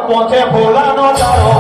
પોતે ભોલાનો તારો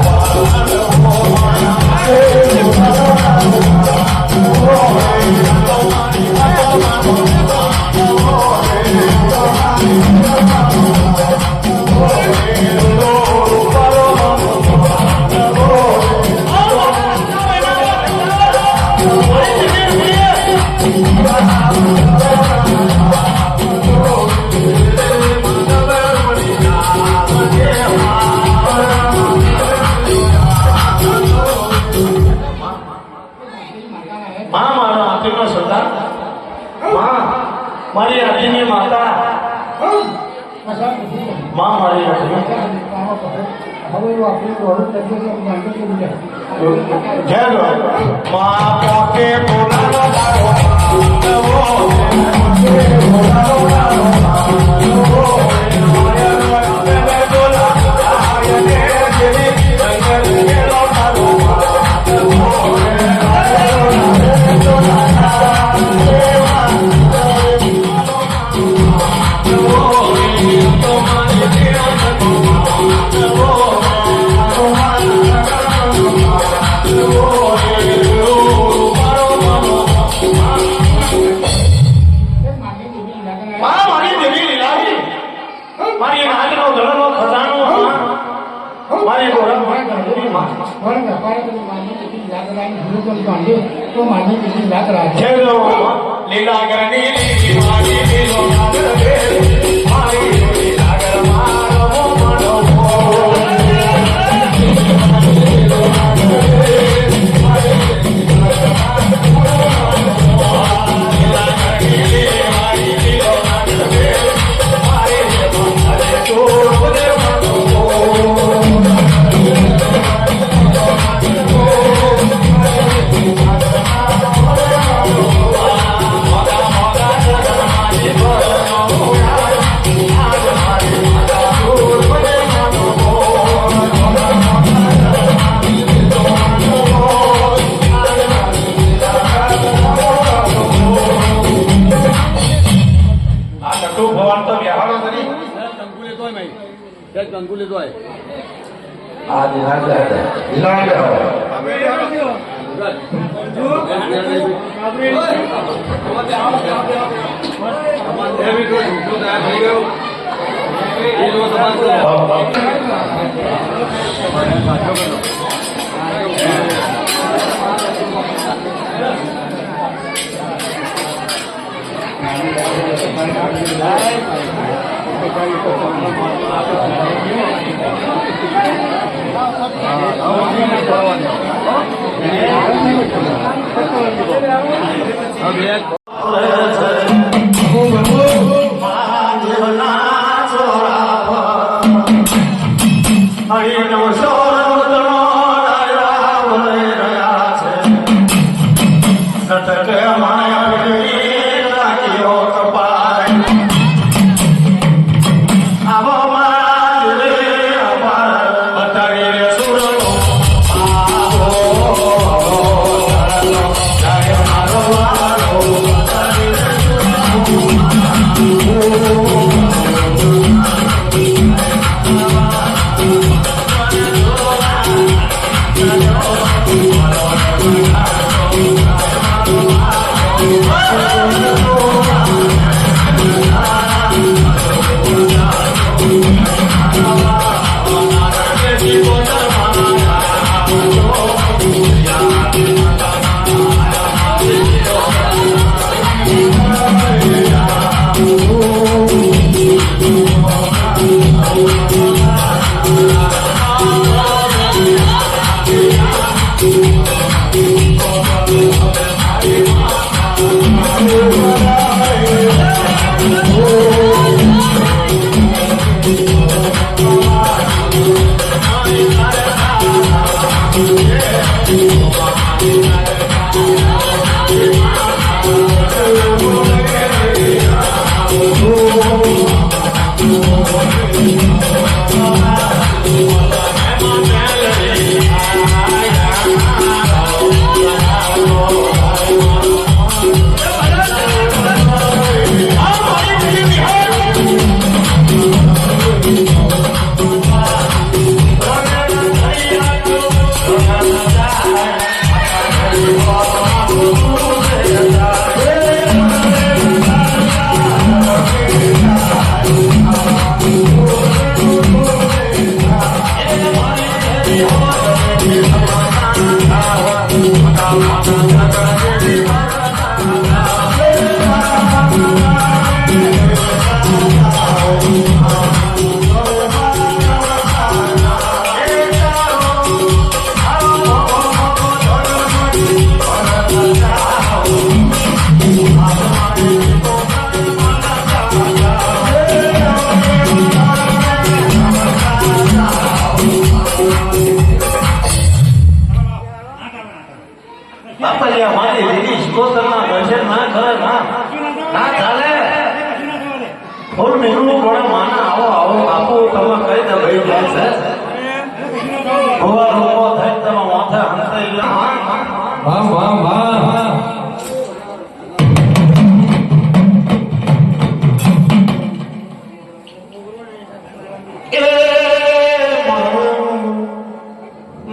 મારી આદિની માતા માં મારી માં પોતે બોલાનો લીલા ગરની કંકુલે તો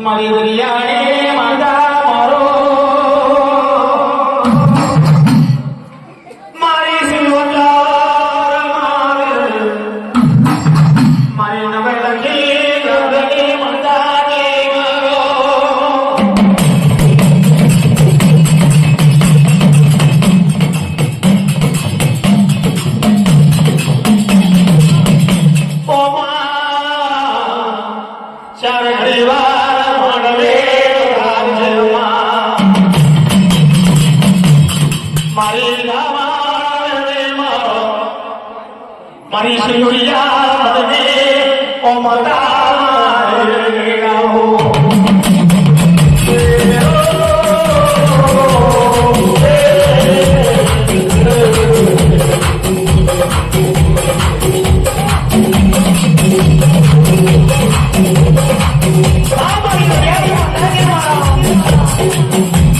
મારી દરિયાની માતા મારો મારી સિલવટાર મારી નવે લખી ગગની માતાની મારો ઓ માં ચાર ઘડીવાર મારી સિલુડિયા મને ઓ માતા ગાઓ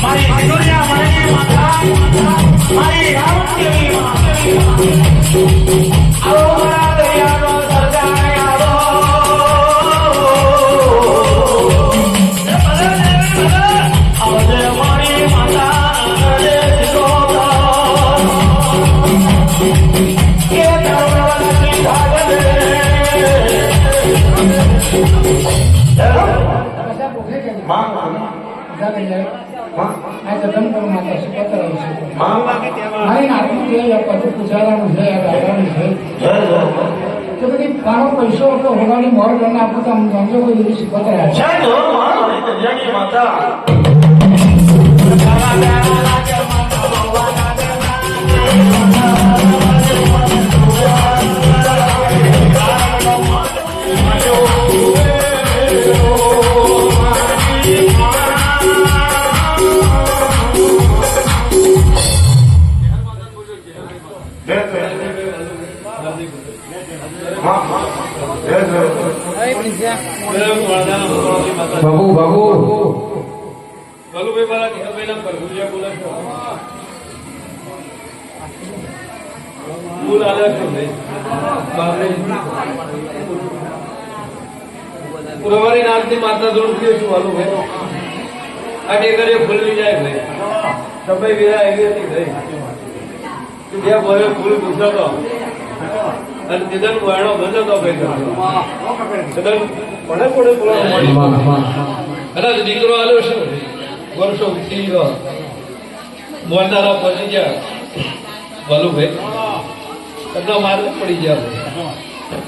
મારી સિલુડિયા મને માતા મારી રામદેવી પૈસો હોવાની મોર કરીને આપું તો સમજો કોઈ એવી શીખવતા બાબુ બાબુ ભાઈ વાળા કે પેલા પર ભૂલિયા બોલા છો બોલ આલે છે ભાઈ બાપરે પુરવારી નામથી માતા જોડતી છું વાલો ભાઈ આ ટેકરે ફૂલવી જાય ભાઈ સભાઈ વિરા આવી હતી ભાઈ તું બે બોલે ફૂલ પૂછતો અને તેદન કોયણો બંધ હતો ભાઈ તેદન પડે બોલવા મળી કદાચ દીકરો આવ્યો છે વર્ષો વીતી ગયો મોરનારા પહોંચી ગયા વાલુભાઈ બધા માર્ગ પડી ગયા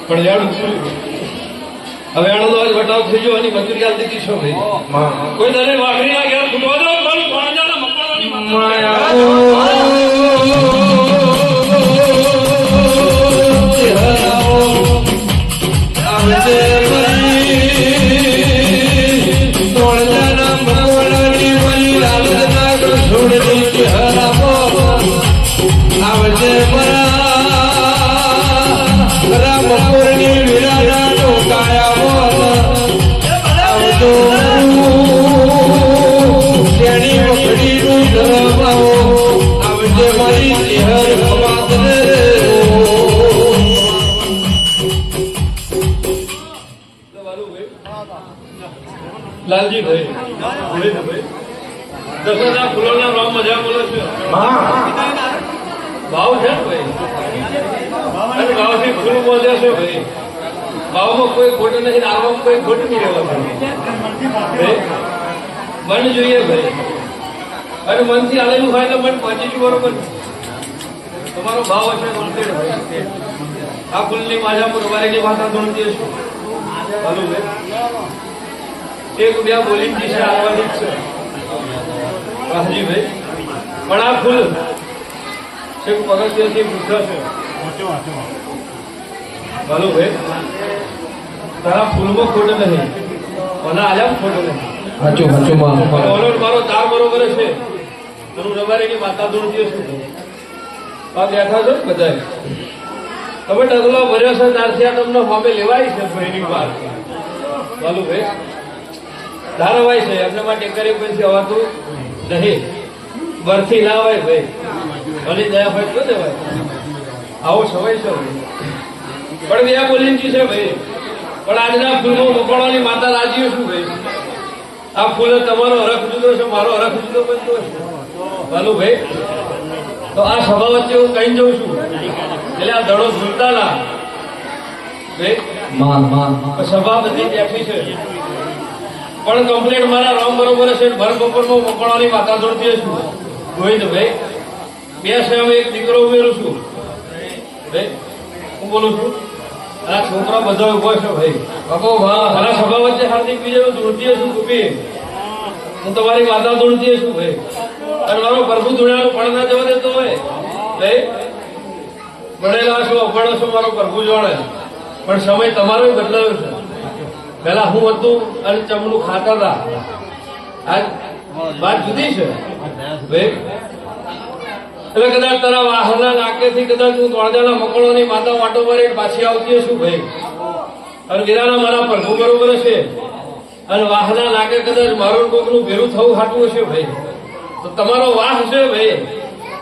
પણ જાણું શું હવે આનો તો આજ વટાવ થઈ ગયો એની મજૂરી હાલ દીધી છો ભાઈ કોઈ તને વાઘરી ના ઘેર ફૂટવા દો પણ પાણજાના મકવાણાની માયા લાલજી ભાઈ દશરથના ફૂલોના ભાવ મજા બોલો છો ભાવ છે ને ભાઈ અને ભાવથી ફૂલ બોલે છે ભાઈ ભાવમાં કોઈ ખોટ નથી આવવામાં કોઈ ખોટ નહીં રહેવાનું મન જોઈએ ભાઈ અને મનથી આલેલું હોય તો મન પહોંચી જ બરોબર તમારો ભાવ હશે મનથી ભાઈ આ ફૂલની માજા રવારીની ભાષા ધોણતી હશું ચાલુ ભાઈ એક બે બોલી દિશા આવવાની છે વાહજીભાઈ પણ આ ફૂલ એક પગથિયાથી પૂછાશે ભાલુભાઈ તારા ફૂલમાં ખોટ નહીં મને આલ્યા ખોટ નહીં મારો તાર બરોબર છે હું રવારીની માતા ધોણતી છું આ બેઠા છો બધા તમે ડગલો ભર્યો છે ત્યારથી આ તમને ફોમે લેવાય છે ભાઈની વાત ભાલુભાઈ ધારવાય છે એમને માટે કરી પછી હવાતું નહીં બરથી ના હોય ભાઈ ભલી દયા હોય તો દેવાય આવો સવાય છે પણ બે બોલીજી છે ભાઈ પણ આજના ફૂલમાં મકવાણાની માતા રાજી શું ભાઈ આ ફૂલ તમારો હરખ જુદો છે મારો હરખ જુદો બનતો છે ભાલુ ભાઈ તો આ સભા વચ્ચે હું કહી જઉં છું એટલે આ દડો ઝૂલતા ના ભાઈ સભા બધી બેઠી છે પણ કમ્પ્લેટ મારા રામ બરોબર છે ભર બપોરમાં મકવાણાની માતા જોડતી છું ગોવિંદ ભાઈ બે સામે એક દીકરો ઉમેરું છું ભાઈ હું બોલું છું આ છોકરા બધા ઉભો છે ભાઈ મારા સભા વચ્ચે હાર્દિક બીજા જોડતી છું કુપી હું તમારી માતા જોડતી છું ભાઈ અને મારો પ્રભુ ધૂણાનું પણ ના જવા દેતો હોય ભાઈ ભણેલા છો અભણો છો મારો પ્રભુ જોડે પણ સમય તમારો બદલાયો છે પેલા હું હતું અને ચમનું ખાતા હતા આજ વાત જુદી છે ભાઈ એટલે કદાચ તારા વાહના નાકેથી કદાચ હું તોળજાના મકવાણાની માતા વાટો મારી પાછી આવતી છું ભાઈ અને વીરાના મારા પ્રભુ બરોબર છે અને વાહના નાકે કદાચ મારું કોકનું ભેરું થવું હાટવું હશે ભાઈ તો તમારો વાહ છે ભાઈ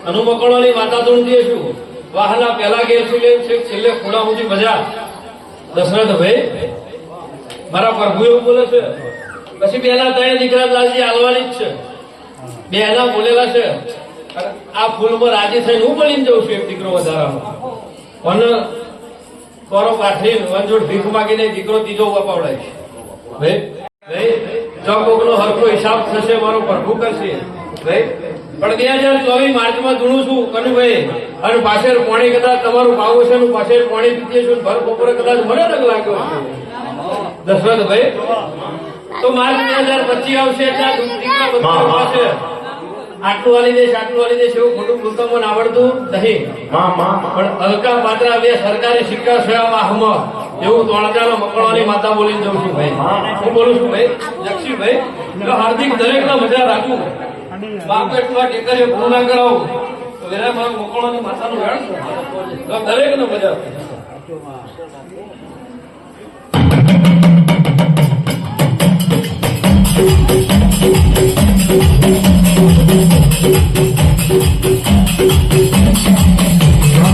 અનુ મકવાણાની માતા ધોણતી છું વાહના પહેલા ગેર છે છેલ્લે ખૂણા સુધી મજા દશરથ ભાઈ મારા પ્રભુ એવું બોલે છે પછી બેના ત્રણ દીકરા લાલજી આલવાની જ છે બે એના બોલેલા છે આ ફૂલમાં રાજી થઈને હું બોલીને જઉં છું એક દીકરો વધારામાં અને કોરો કાઠી વનજોડ ભીખ માગીને દીકરો ત્રીજો અપાવડાય છે ભાઈ ભાઈ ચોકોકનો હરખો હિસાબ થશે મારો પ્રભુ કરશે ભાઈ પણ 2024 માર્ચમાં ધૂણું છું કનુભાઈ અને પાછળ પાણી કદાચ તમારું ભાવ છે પાછળ પાણી પીતીએ છું ભર બપોરે કદાચ મને રંગ લાગ્યો છે દશરથ ભાઈ તો માર્ચ 2025 આવશે ત્યાં દીકરા બધા પાસે આટલું વાલી દેશ એવું ખોટું બોલતા મને આવડતું નહીં પણ હલકા પાત્રા બે સરકારી સિક્કા છે વાહમાં એવું તોણજાના મકવાણાની માતા બોલીને જઉં છું ભાઈ હું બોલું છું ભાઈ જક્ષીભાઈ તો હાર્દિક દરેકના મજા રાખું બાપ એટલું આ ટેકરીઓ પૂરું ના કરાવું તો એના મારા મકવાણાની માતાનું વેણ તો દરેકને મજા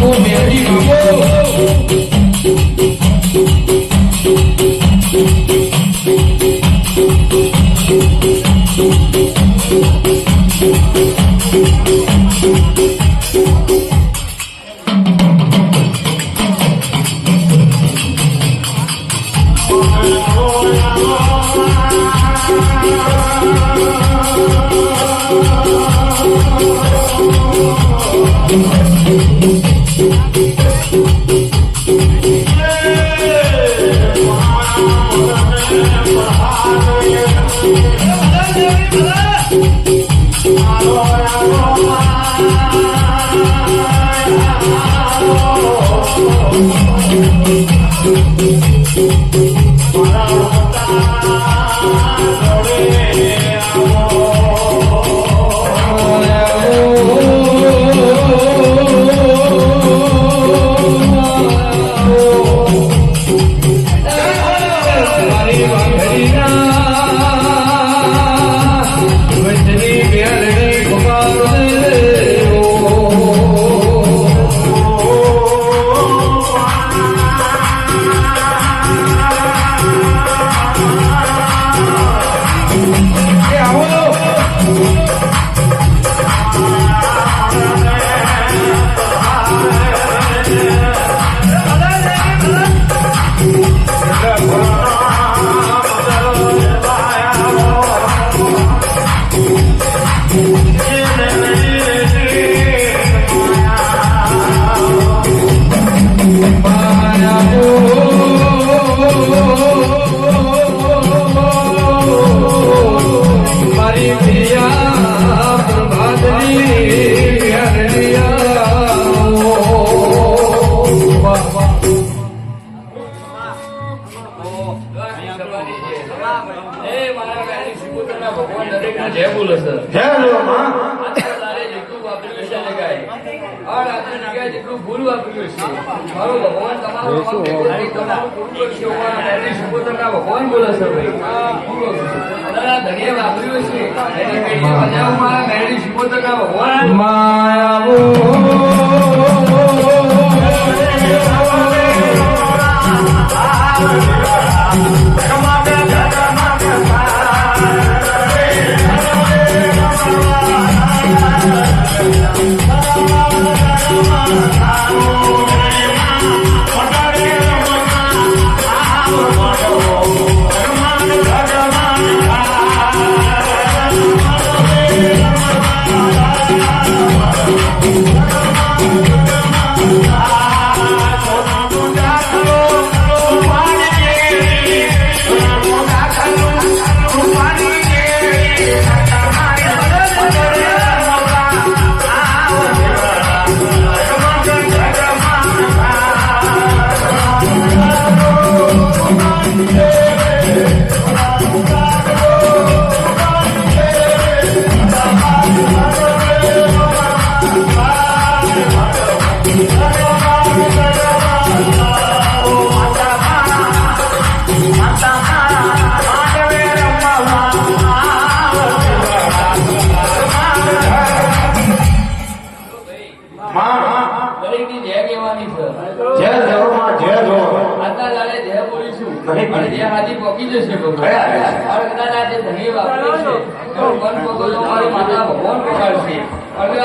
Oh, ભગવાન બોલે છે ભાઈ વાપર્યું છે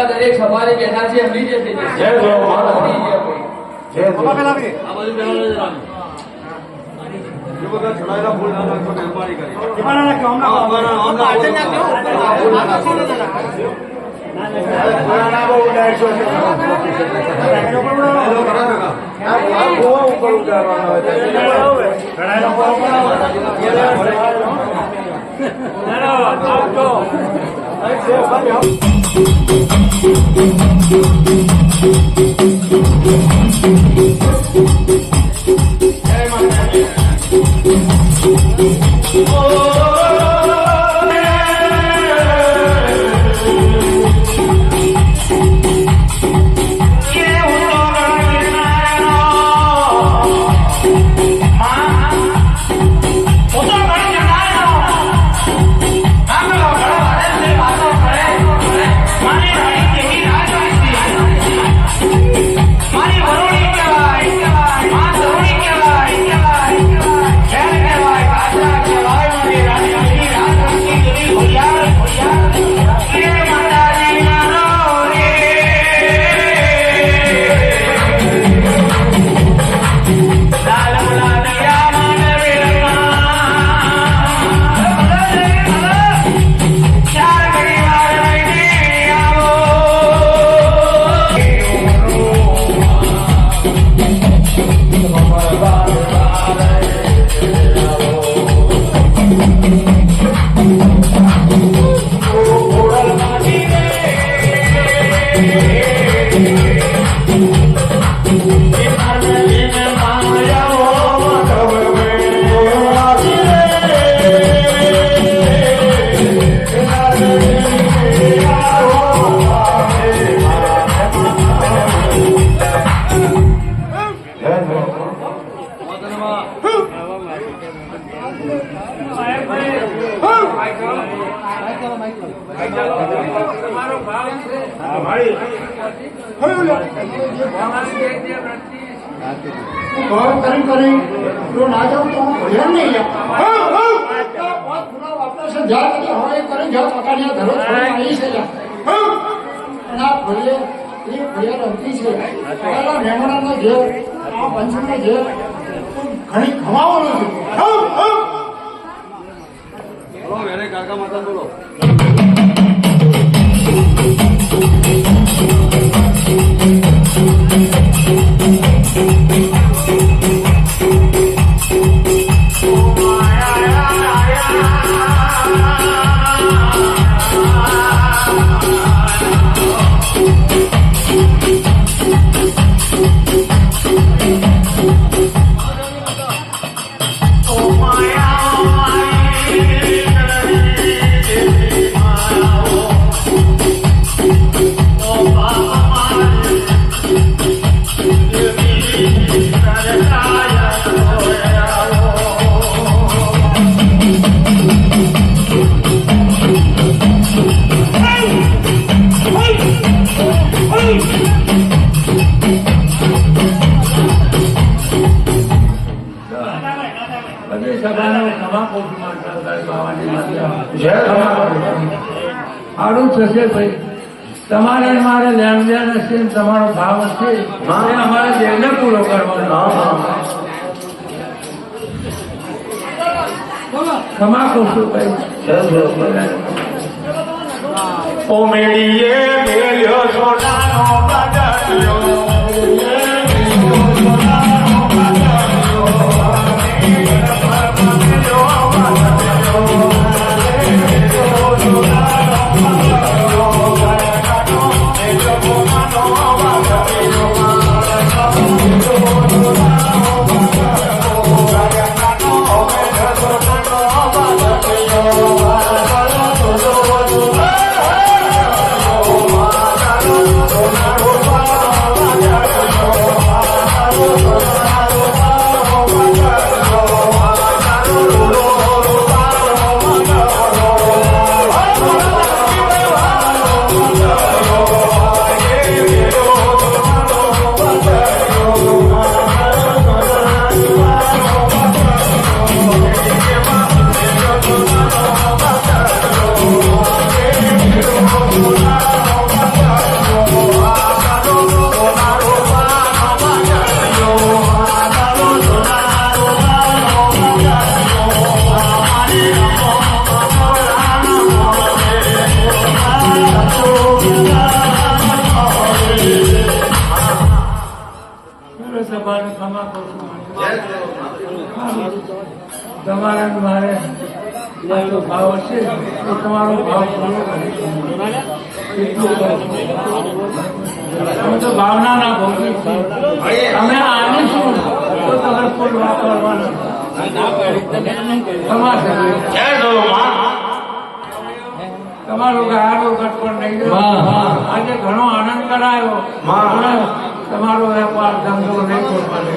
દરેક સવારે બેઠા છે એમની જશે તમારો ભાવ છે ભાવ કરી જો ના જાઉં તો હું ભજન નહીં ઓપરેશન જ્યાં કરે હવે કરી જ્યાં પકાડીયા ધરો આવી છે અને આ ભલે એ ભૈયા રમતી છે પહેલા મહેમાનોનો ઘેર આ પંચમનો ઘેર ઘણી ખમાવાનો છે બોલો મેરે કાકા માતા બોલો સારું થશે ભાઈ તમારે મારે લેણ દેણ હશે તમારો ભાવ હશે એ અમારે દેહને પૂરો કરવાનો ખમા કરશું ભાઈ ઓ મેળીએ મેલ્યો સોનાનો બદલ્યો તમારે મારે ભાવ હશે તો તમારો ભાવ અમે તો ભાવનાના ભોગી છીએ અમે આવીશું તો તમારે ફૂલ વાપરવાના તમારું ગારો ઘટપણ નહીં આજે ઘણો આનંદ કરાયો તમારો વેપાર ધંધો નહીં છોડવાનો